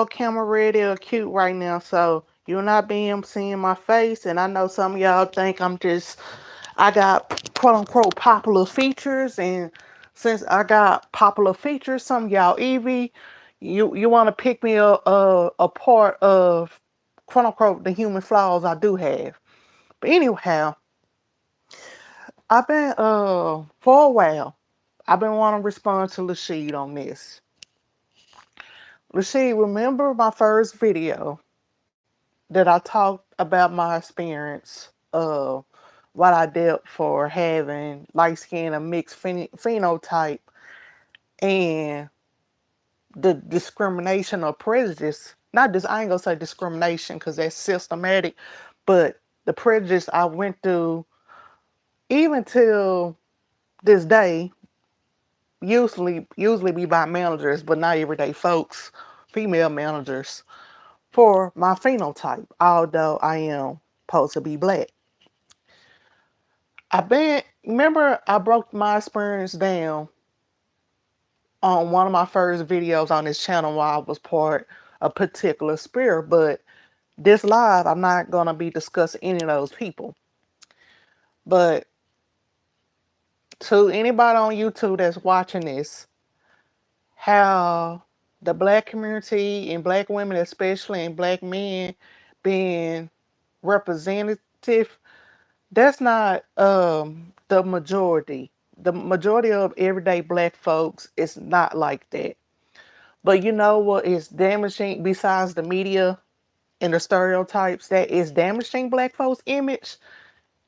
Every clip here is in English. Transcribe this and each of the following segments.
camera ready or cute right now, so you're not being seeing my face. And I know some of y'all think I got quote unquote popular features, and since I got popular features, some of y'all Evie, you want to pick me a part of quote unquote the human flaws I do have. But anyhow, I've been for a while. I've been wanting to respond to Lashid on this. Lashid, remember my first video that I talked about my experience of what I dealt for having light skin, a mixed phenotype, and the discrimination or prejudice. Not just, I ain't gonna say discrimination because that's systematic, but the prejudice I went through even till this day, usually be by managers, but not everyday folks, female managers, for my phenotype, although I am supposed to be black. Remember I broke my experience down on one of my first videos on this channel while I was part of a particular spirit, but this live, I'm not going to be discussing any of those people. But to anybody on YouTube that's watching this, how the black community and black women, especially, and black men being representative, that's not the majority. The majority of everyday black folks is not like that. But you know what is damaging besides the media and the stereotypes that is damaging black folks' image?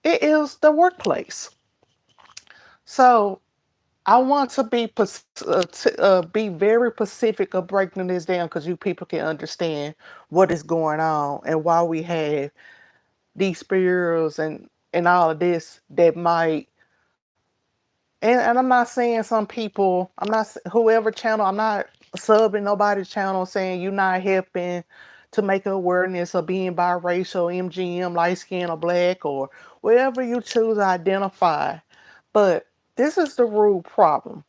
It is the workplace. So I want to be very specific of breaking this down because you people can understand what is going on and why we have these spirals and all of this that might. And I'm not saying some people. I'm not whoever channel. I'm not subbing nobody's channel saying you're not helping to make awareness of being biracial, MGM, light skin or black or whatever you choose to identify. But this is the root problem.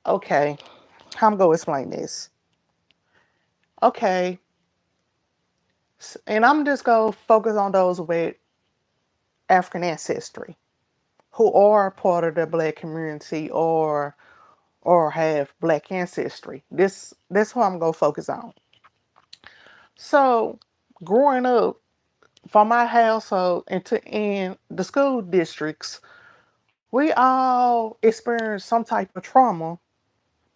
Okay, I'm going to explain this. Okay, and I'm just going to focus on those with African ancestry who are part of the black community or have black ancestry. That's who I'm going to focus on. So, growing up from my household in the school districts, we all experience some type of trauma.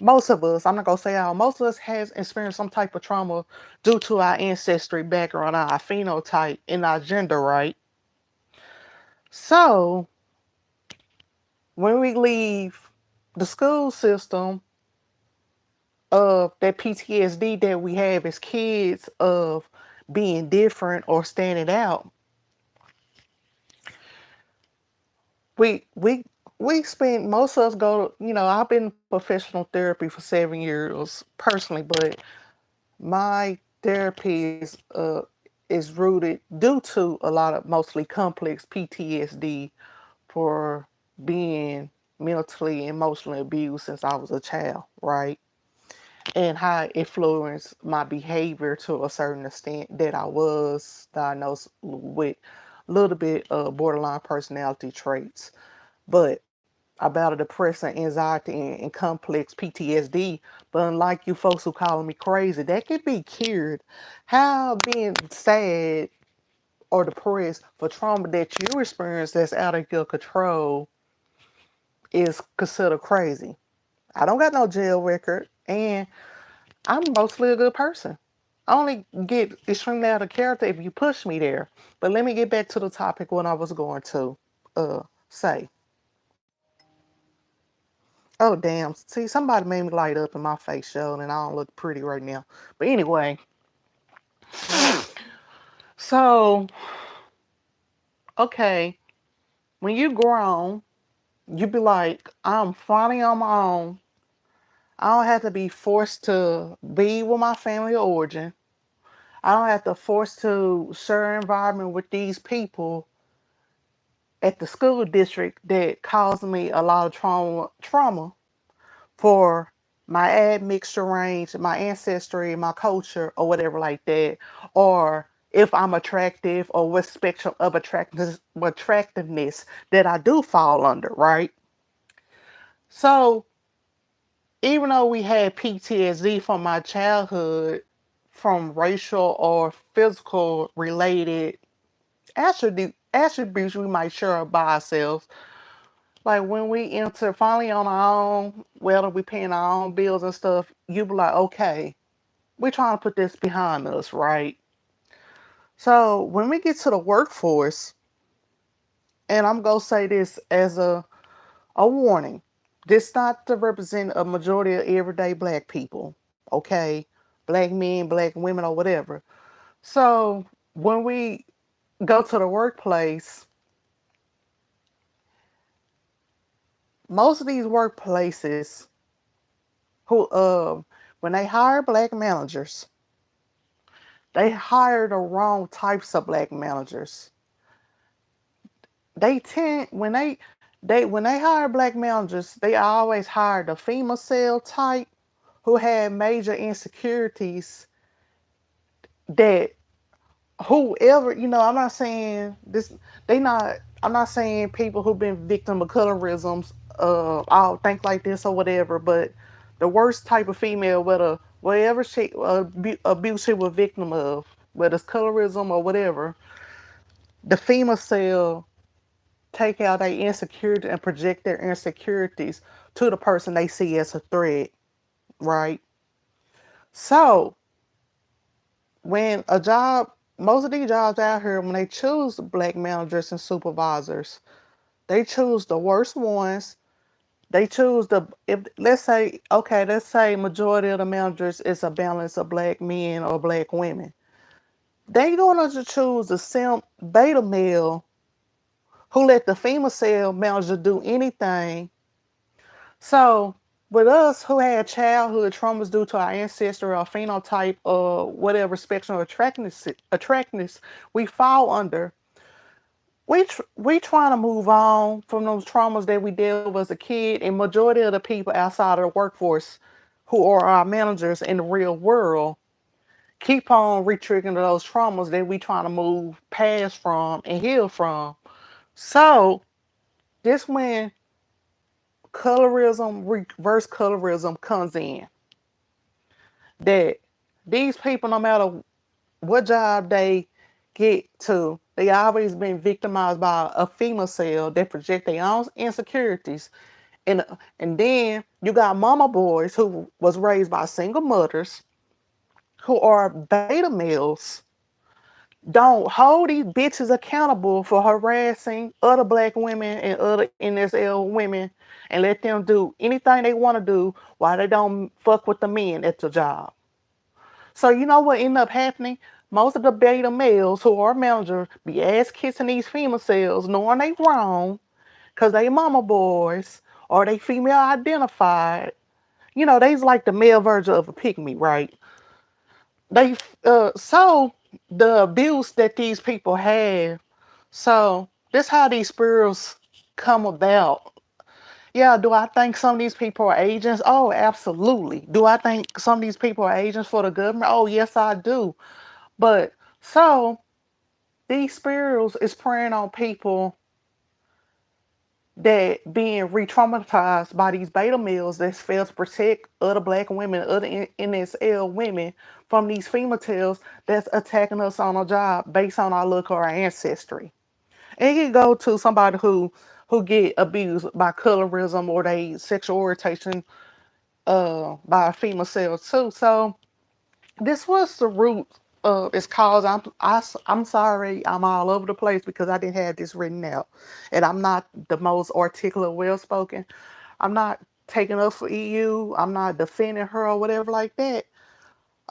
Most of us, I'm not gonna say all, most of us has experienced some type of trauma due to our ancestry background, our phenotype, and our gender, right? So when we leave the school system of that PTSD that we have as kids of being different or standing out, we we we spend most of us go, I've been in professional therapy for 7 years personally, but my therapy is rooted due to a lot of mostly complex PTSD for being mentally emotionally abused since I was a child, right? And how it influenced my behavior to a certain extent that I was diagnosed with a little bit of borderline personality traits. But about a depression, anxiety, and complex PTSD. But unlike you folks who calling me crazy, that can be cured. How being sad or depressed for trauma that you experience that's out of your control is considered crazy. I don't got no jail record, and I'm mostly a good person. I only get extremely out of character if you push me there. But let me get back to the topic what I was going to say. Oh damn! See, somebody made me light up in my face, show, and I don't look pretty right now. But anyway, so okay, when you grown, you be like, I'm finally on my own. I don't have to be forced to be with my family of origin. I don't have to force to share an environment with these people at the school district that caused me a lot of trauma for my admixture range, my ancestry, my culture, or whatever like that, or if I'm attractive or what spectrum of attractiveness that I do fall under, right? So even though we had PTSD from my childhood, from racial or physical related attributes we might share by ourselves, like when we enter finally on our own, whether we paying our own bills and stuff, you be like, okay, we're trying to put this behind us, right? So when we get to the workforce, and I'm gonna say this as a warning, this not to represent a majority of everyday black people, okay? Black men, black women, or whatever. So when we go to the workplace, most of these workplaces who when they hire black managers, they hire the wrong types of black managers. They tend when they hire black managers, they always hire the female cell type who had major insecurities that whoever, I'm not saying this, I'm not saying people who've been victim of colorisms, all think like this or whatever, but the worst type of female, whatever abuse she was victim of, whether it's colorism or whatever, the female cell take out their insecurity and project their insecurities to the person they see as a threat, right? So when a job, most of these jobs out here, when they choose black managers and supervisors, they choose the worst ones. They choose if let's say majority of the managers is a balance of black men or black women. They gonna just choose the simp beta male who let the female cell manager do anything. So with us who had childhood traumas due to our ancestry or phenotype or whatever spectrum of attractiveness we fall under, we trying to move on from those traumas that we dealt with as a kid, and majority of the people outside of the workforce who are our managers in the real world keep on re-triggering those traumas that we trying to move past from and heal from. So this when colorism, reverse colorism comes in. That these people, no matter what job they get to, they always been victimized by a female cell that project their own insecurities. And then you got mama boys who was raised by single mothers who are beta males, don't hold these bitches accountable for harassing other black women and other NSL women and let them do anything they want to do while they don't fuck with the men at the job. So you know what ended up happening? Most of the beta males who are managers be ass kissing these female cells, knowing they wrong, cause they mama boys or they female identified. They's like the male version of a pygmy, right? They so the abuse that these people have. So this how these spirals come about. Yeah, do I think some of these people are agents? Oh, absolutely. Do I think some of these people are agents for the government? Oh, yes, I do. But so these spirals is preying on people that being re-traumatized by these beta males that fail to protect other black women, other NSL women from these females that's attacking us on a job based on our look or our ancestry. And you go to somebody who get abused by colorism or they sexual orientation by a female cell too. So this was the root of its cause. I'm sorry, I'm all over the place because I didn't have this written out, and I'm not the most articulate, well spoken. I'm not taking up for EU. I'm not defending her or whatever like that.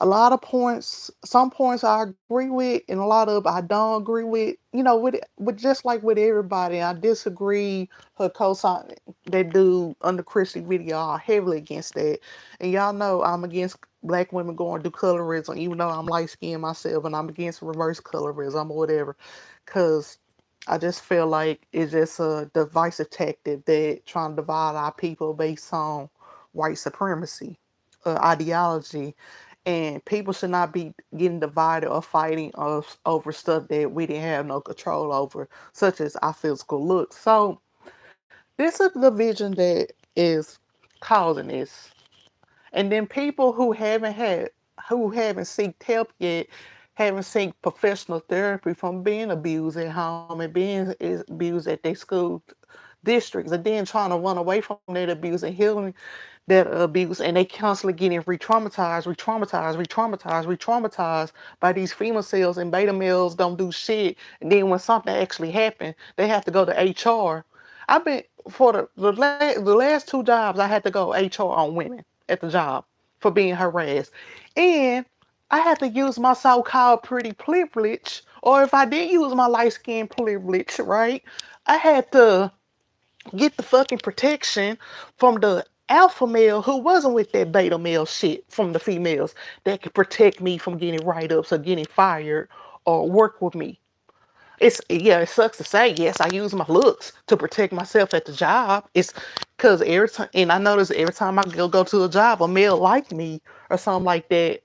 A lot of points, some points I agree with, and a lot of I don't agree with. With just like with everybody, I disagree. Her cosign that dude under Christy video are heavily against that, and y'all know I'm against black women going through colorism, even though I'm light skinned myself, and I'm against reverse colorism or whatever, cause I just feel like it's just a divisive tactic that trying to divide our people based on white supremacy. ideology, and people should not be getting divided or fighting over stuff that we didn't have no control over, such as our physical looks. So this is the division that is causing this. And then people who haven't seeked help yet, haven't seeked professional therapy from being abused at home and being abused at their school districts, and then trying to run away from that abuse and healing that abuse, and they constantly getting re-traumatized, re-traumatized, re-traumatized, re-traumatized by these female cells, and beta males don't do shit. And then when something actually happens, they have to go to HR. I've been for the last two jobs I had to go HR on women at the job for being harassed. And I had to use my so-called pretty privilege, or if I did use my light skin privilege, right? I had to get the fucking protection from the alpha male who wasn't with that beta male shit from the females that could protect me from getting write-ups or getting fired or work with me. It's yeah, it sucks to say. Yes, I use my looks to protect myself at the job. It's because every time, and I notice every time I go to a job, a male like me or something like that,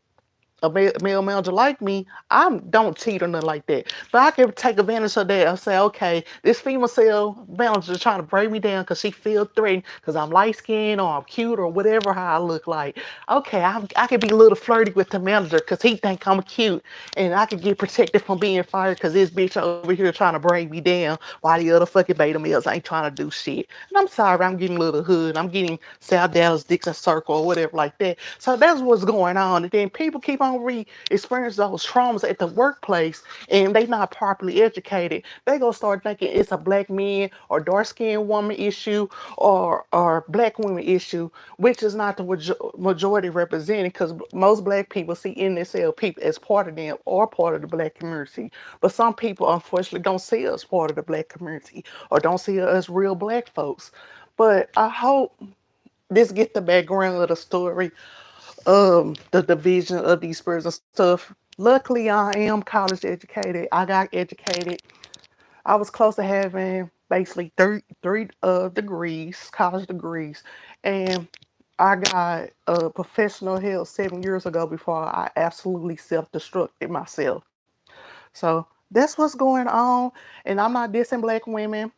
a male manager like me, I don't cheat or nothing like that. But I can take advantage of that and say, okay, this female sale manager is trying to break me down because she feel threatened because I'm light skinned or I'm cute or whatever how I look like. Okay, I can be a little flirty with the manager because he think I'm cute, and I can get protected from being fired because this bitch over here trying to break me down while the other fucking beta males ain't trying to do shit. And I'm sorry, I'm getting a little hood. I'm getting South Dallas Dixon Circle or whatever like that. So that's what's going on. And then people keep on re-experiencing those traumas at the workplace, and they not properly educated. They gonna start thinking it's a black man or dark skinned woman issue or black women issue, which is not the majority represented, because most black people see NSL people as part of them or part of the black community. But some people unfortunately don't see us part of the black community or don't see us as real black folks. But I hope this get the background of the story, the division of these spirits and stuff. Luckily, I am college educated. I got educated. I was close to having basically three degrees, college degrees, and I got professional help 7 years ago before I absolutely self-destructed myself. So that's what's going on, and I'm not dissing black women.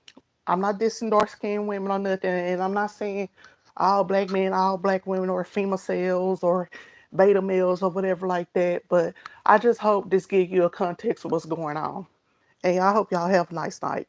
I'm not dissing dark skinned women or nothing, and I'm not saying all black men, all black women, or female sales or beta males or whatever like that. But I just hope this gives you a context of what's going on. And I hope y'all have a nice night.